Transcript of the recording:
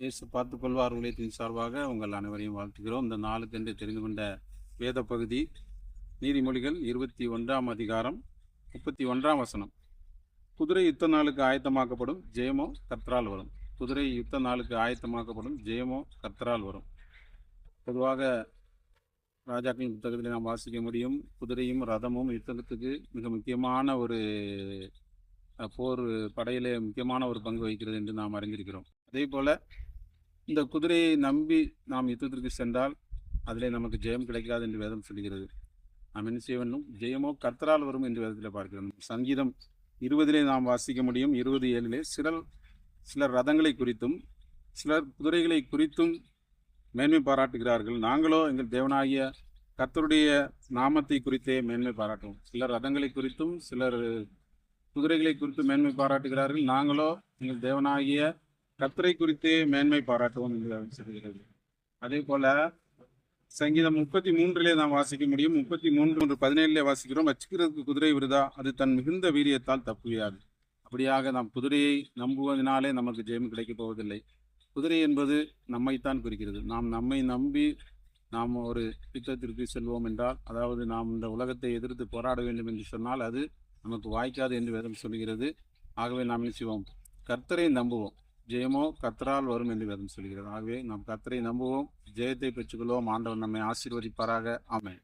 இயேசு பார்த்துக் கொள்வார் ஊழியத்தின் சார்பாக உங்கள் அனைவரையும் வாழ்த்துகிறோம். இந்த நாளுக்கென்று தெரிந்து கொண்ட வேத பகுதி நீதிமொழிகள் 21 அதிகாரம் 31 வசனம். குதிரை யுத்த நாளுக்கு ஆயத்தமாக்கப்படும், ஜெயமோ கர்த்தரால் வரும். குதிரை யுத்த நாளுக்கு ஆயத்தமாக்கப்படும், ஜெயமோ கர்த்தரால் வரும். பொதுவாக ராஜாக்களின் புத்தகத்தில் நாம் வாசிக்க முடியும், குதிரையும் ரதமும் யுத்தத்துக்கு மிக முக்கியமான ஒரு போர் படையிலே முக்கியமான ஒரு பங்கு வகிக்கிறது என்று நாம் அறிந்திருக்கிறோம். அதே போல இந்த குதிரையை நம்பி நாம் யுத்தத்திற்கு சென்றால் அதிலே நமக்கு ஜெயம் கிடைக்காது என்று வேதம் சொல்கிறது. நாம் என்ன செய்ய வேண்டும்? ஜெயமோ கர்த்தரால் வரும் என்று வேதத்தில் பார்க்கிறோம். சங்கீதம் 20 நாம் வாசிக்க முடியும். 20:7 சிலர் ரதங்களை குறித்தும் சிலர் குதிரைகளை குறித்தும் மேன்மை பாராட்டுகிறார்கள். நாங்களோ எங்கள் தேவனாகிய கர்த்தருடைய நாமத்தை குறித்தே மேன்மை பாராட்டுவோம். சிலர் ரதங்களை குறித்தும் சிலர் குதிரைகளை குறித்து மேன்மை பாராட்டுகிறார்கள். நாங்களோ எங்கள் தேவனாகிய கர்த்தரை குறித்தே மேன்மை பாராட்டுவோம் என்று சொல்கிறது. அதே போல சங்கீதம் 33 நாம் வாசிக்க முடியும். 33:17 வாசிக்கிறோம். வச்சுக்கிறதுக்கு குதிரை விருதா, அது தன் மிகுந்த வீரியத்தால் தப்புவியாது. அப்படியாக நாம் குதிரையை நம்புவதனாலே நமக்கு ஜெயம் கிடைக்கப் போவதில்லை. குதிரை என்பது நம்மைத்தான் குறிக்கிறது. நாம் நம்மை நம்பி நாம் ஒரு யுத்தத்திற்கு செல்வோம் என்றால், அதாவது நாம் இந்த உலகத்தை எதிர்த்து போராட வேண்டும் என்று சொன்னால் அது நமக்கு வாய்க்காது என்று வேதம் சொல்கிறது. ஆகவே நாம் என்ன செய்வோம்? கர்த்தரை நம்புவோம், ஜெயமோ கர்த்தரால் வரும் என்று வேதம் சொல்கிறது. ஆகவே நாம் கர்த்தரை நம்புவோம், ஜெயத்தை பெற்றுக்கொள்வோம். ஆண்டவர் நம்மை ஆசீர்வதிப்பாராக. ஆமென்.